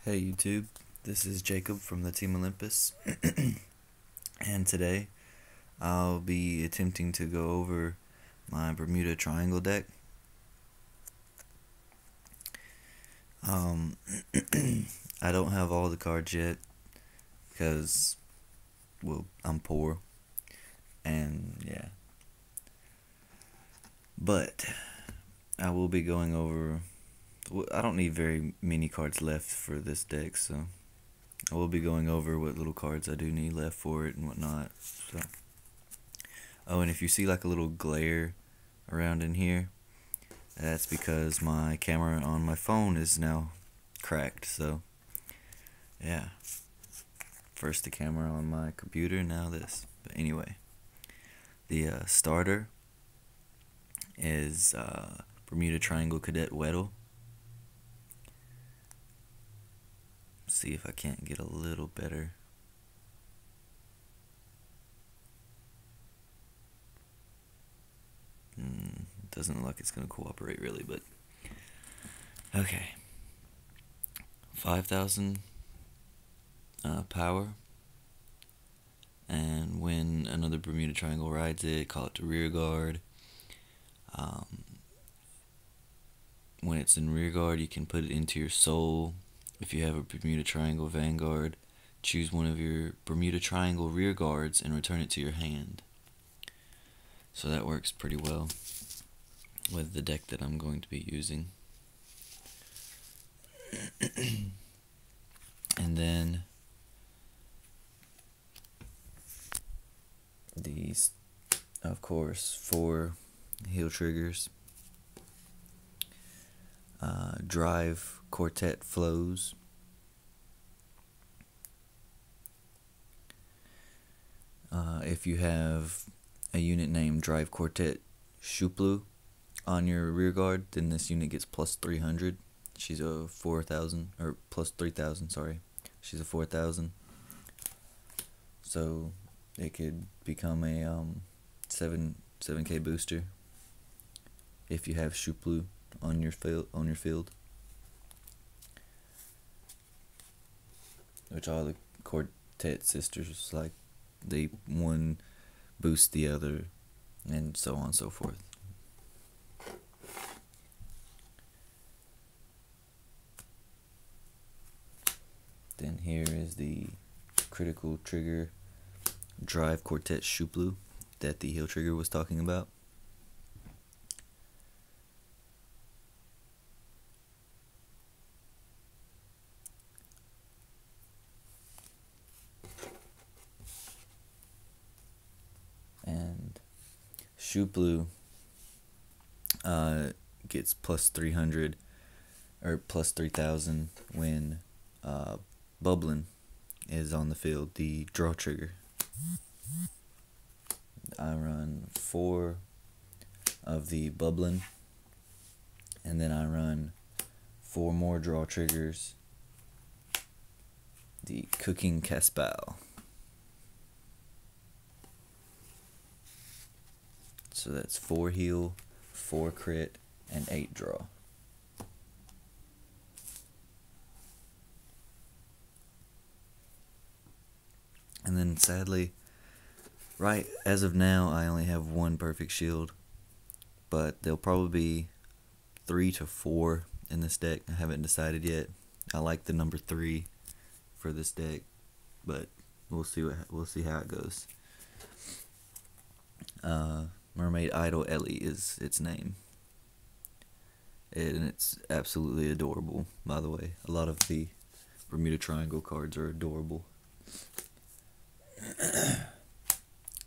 Hey YouTube, this is Jacob from TheTeamOlympus, and today I'll be attempting to go over my Bermuda Triangle deck. I don't have all the cards yet because, well, I'm poor, and yeah. But I will be going over. I don't need very many cards left for this deck, so I will be going over what little cards I do need left for it and whatnot. So, oh, and if you see like a little glare around in here, that's because my camera on my phone is now cracked. So, yeah. First the camera on my computer, now this. But anyway, the starter is Bermuda Triangle Cadet Weddle. See if I can't get a little better. Doesn't look like it's going to cooperate really, but okay. 5,000 power, and when another Bermuda Triangle rides it, call it to rear guard. When it's in rear guard, you can put it into your soul. If you have a Bermuda Triangle Vanguard, choose one of your Bermuda Triangle rear guards and return it to your hand. So that works pretty well with the deck that I'm going to be using. And then these, of course, 4 heel triggers. Drive Quartet Flows. If you have a unit named Drive Quartet Shuplu on your rear guard, then this unit gets plus 300. She's a 4,000, or plus 3,000, sorry. She's a 4,000. So it could become a 7K booster if you have Shuplu on your field. Which all the Quartet sisters, like, they one boost the other, and so on and so forth. Then here is the critical trigger Drive Quartet Shuplu that the heel trigger was talking about. And Shuplu gets plus 300 or plus 3,000 when Bubbling is on the field, the draw trigger. I run 4 of the Bubbling, and then I run 4 more draw triggers, the Cooking Caspal. So that's 4 heal, 4 crit, and 8 draw. And then sadly, right as of now, I only have 1 perfect shield, but there'll probably be 3 to 4 in this deck. I haven't decided yet. I like the number 3 for this deck, but we'll see how it goes. Mermaid Idol Ellie is its name, and it's absolutely adorable. By the way, a lot of the Bermuda Triangle cards are adorable.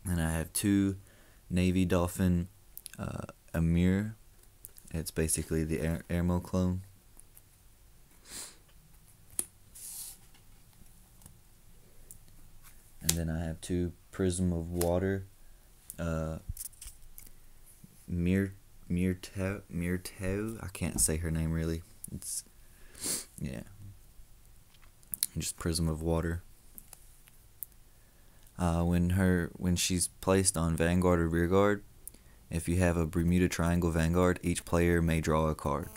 And I have 2 Navy Dolphin Amir. It's basically the Airmo clone. And then I have 2 Prism of Water Mirto. I can't say her name really. It's, yeah, just Prism of Water. When she's placed on Vanguard or Rear Guard, if you have a Bermuda Triangle Vanguard, each player may draw a card.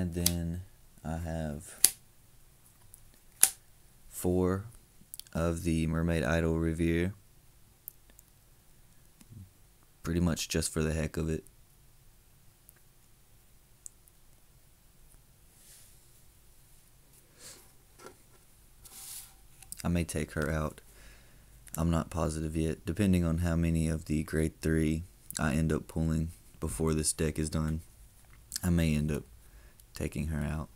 And then I have 4 of the Mermaid Idol Revere, pretty much just for the heck of it. I may take her out. I'm not positive yet, depending on how many of the grade 3 I end up pulling before this deck is done. I may end up taking her out.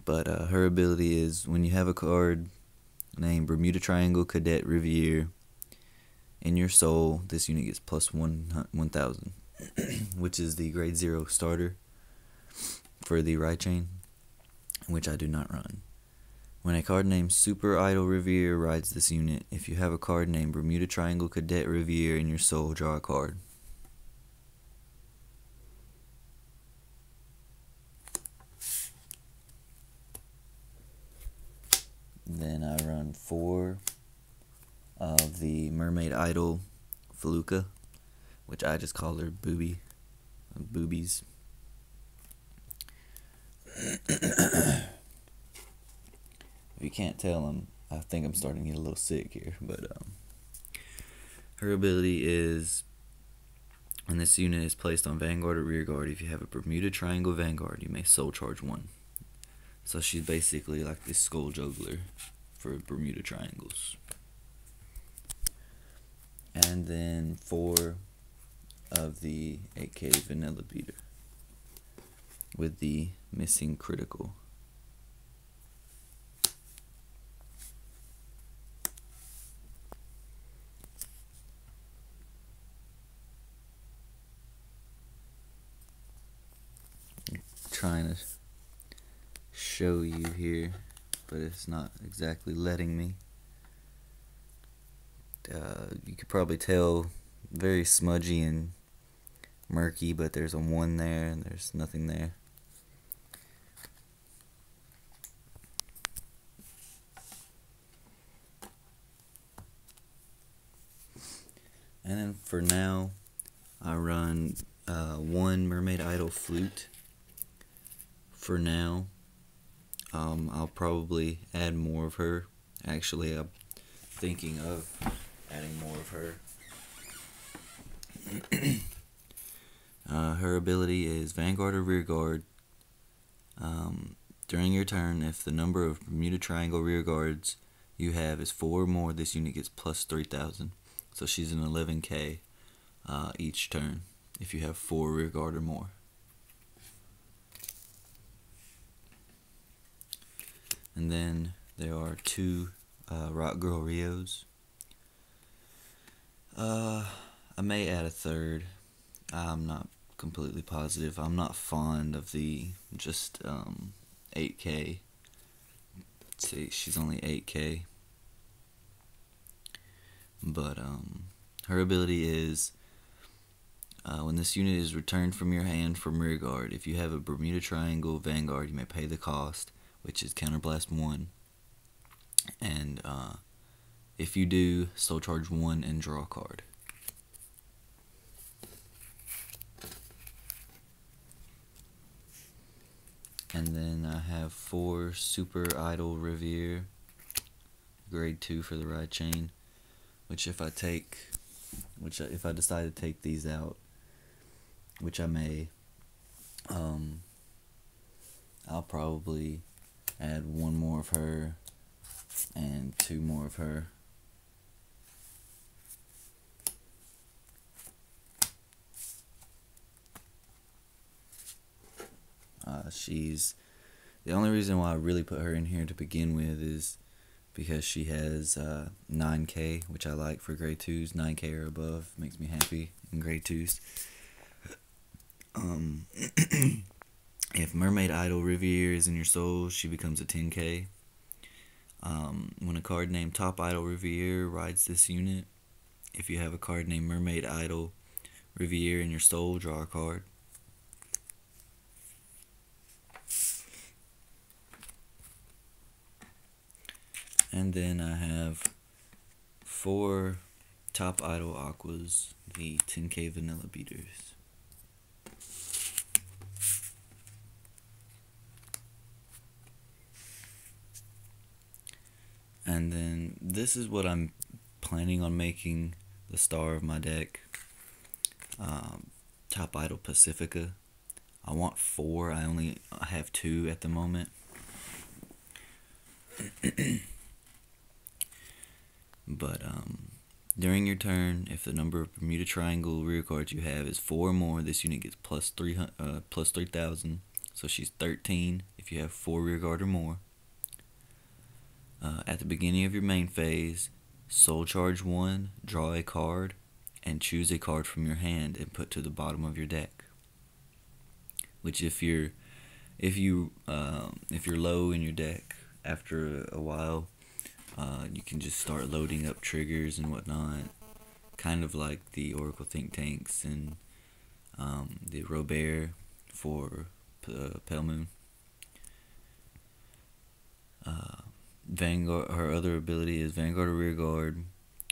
But her ability is, when you have a card named Bermuda Triangle Cadet Revere in your soul, this unit gets plus 1,000, which is the grade 0 starter for the right chain, which I do not run. When a card named Super Idol Revere rides this unit, if you have a card named Bermuda Triangle Cadet Revere in your soul, draw a card. Then I run 4 of the Mermaid Idol Feluca, which I just call her Boobies. If you can't tell, I think I'm starting to get a little sick here, but her ability is, when this unit is placed on Vanguard or Rearguard, if you have a Bermuda Triangle Vanguard, you may soul charge 1. So she's basically like this skull juggler for Bermuda Triangles. And then 4 of the 8K Vanilla Beater with the missing critical. I'm trying to show you here, but it's not exactly letting me. You could probably tell, very smudgy and murky, but there's a 1 there and there's nothing there. And then for now, I run 1 Mermaid Idol Flute. For now, I'll probably add more of her. Actually, I'm thinking of adding more of her. Her ability is Vanguard or Rearguard. During your turn, if the number of Bermuda Triangle Rearguards you have is 4 or more, this unit gets plus 3,000. So she's an 11k each turn if you have 4 Rearguard or more. And then there are 2 Rock Girl Rios. I may add a 3rd. I'm not completely positive. I'm not fond of the just 8k. See, she's only 8k. But her ability is, when this unit is returned from your hand from Rearguard, if you have a Bermuda Triangle Vanguard, you may pay the cost, which is Counterblast 1. And if you do, soul charge 1 and draw a card. And then I have 4 Super Idol Revere, grade 2 for the right chain, which if I decide to take these out, which I may, I'll probably add 1 more of her and 2 more of her. She's the only reason why I really put her in here to begin with is because she has 9k, which I like for grade 2s. 9k or above makes me happy in grade 2s. If Mermaid Idol Revere is in your soul, she becomes a 10k. When a card named Top Idol Revere rides this unit, if you have a card named Mermaid Idol Revere in your soul, draw a card. And then I have 4 Top Idol Aquas, the 10k Vanilla Beaters. And then this is what I'm planning on making the star of my deck. Top Idol Pacifica. I want 4. I only have 2 at the moment. But during your turn, if the number of Bermuda Triangle rear cards you have is 4 or more, this unit gets plus 3,000. So she's 13 if you have 4 rear guard or more. At the beginning of your main phase, soul charge 1, draw a card, and choose a card from your hand and put to the bottom of your deck. Which if you're low in your deck, after a while, you can just start loading up triggers and whatnot, kind of like the Oracle Think Tanks and the Robert for Pale Moon. Vanguard. Her other ability is Vanguard or Rearguard,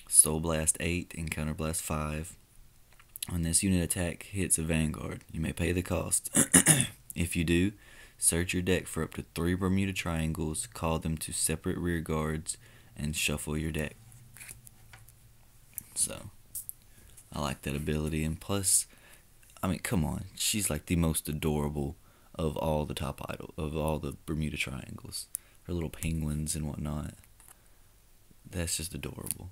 Soul Blast 8 and Counter Blast 5. When this unit attack hits a Vanguard, you may pay the cost. If you do, search your deck for up to 3 Bermuda Triangles, call them to separate rear guards, and shuffle your deck. So, I like that ability, and plus, I mean, come on, she's like the most adorable of all the of all the Bermuda Triangles. Her little penguins and whatnot. That's just adorable.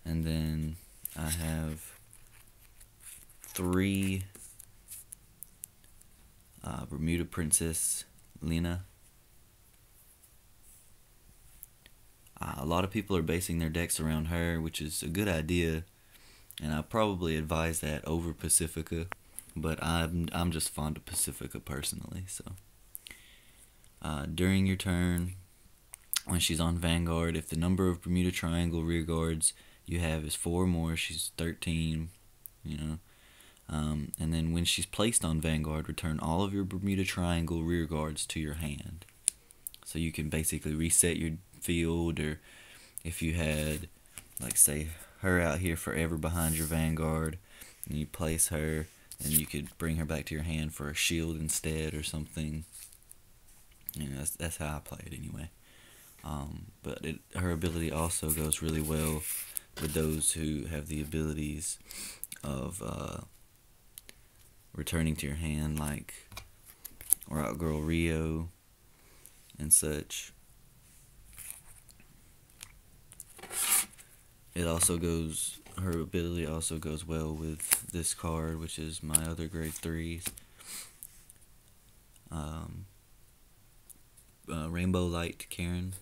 And then I have 3 Bermuda Princess Lena. A lot of people are basing their decks around her, which is a good idea, and I probably advise that over Pacifica, but I'm just fond of Pacifica personally. So during your turn, when she's on Vanguard, if the number of Bermuda Triangle rear guards you have is 4 or more, she's 13, you know. And then when she's placed on Vanguard, return all of your Bermuda Triangle rear guards to your hand. So you can basically reset your field, or if you had, like, say, her out here forever behind your Vanguard, and you place her, and you could bring her back to your hand for a shield instead or something. You know, that's how I play it anyway. But her ability also goes really well with those who have the abilities of returning to your hand, like Rock Girl Rio and such. Her ability also goes well with this card, which is my other grade 3s. Rainbow Light Karen.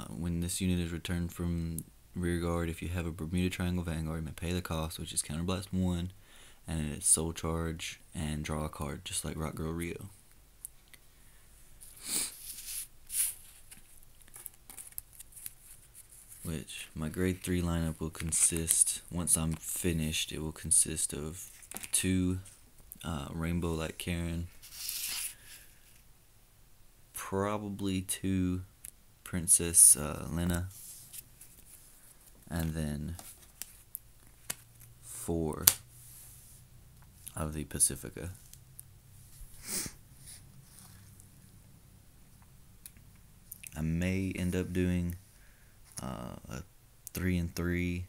When this unit is returned from rear guard, if you have a Bermuda Triangle Vanguard, you may pay the cost, which is Counterblast 1, and it's Soul Charge and draw a card, just like Rock Girl Rio. Which my grade 3 lineup will consist, once I'm finished, it will consist of 2 Rainbow Light Karen, probably 2 Princess Lena, and then 4 of the Pacifica. I may end up doing a 3 and 3,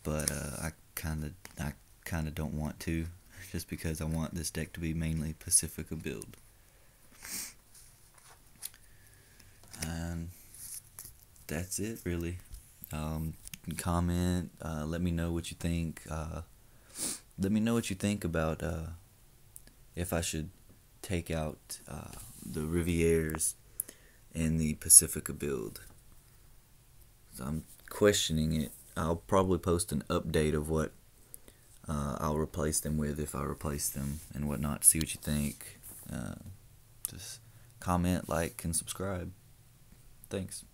but I kind of don't want to, just because I want this deck to be mainly Pacifica build. And that's it, really. Comment, let me know what you think. Let me know what you think about if I should take out the Rivieres in the Pacifica build. So I'm questioning it. I'll probably post an update of what I'll replace them with, if I replace them and whatnot. See what you think. Just comment, like, and subscribe. Thanks.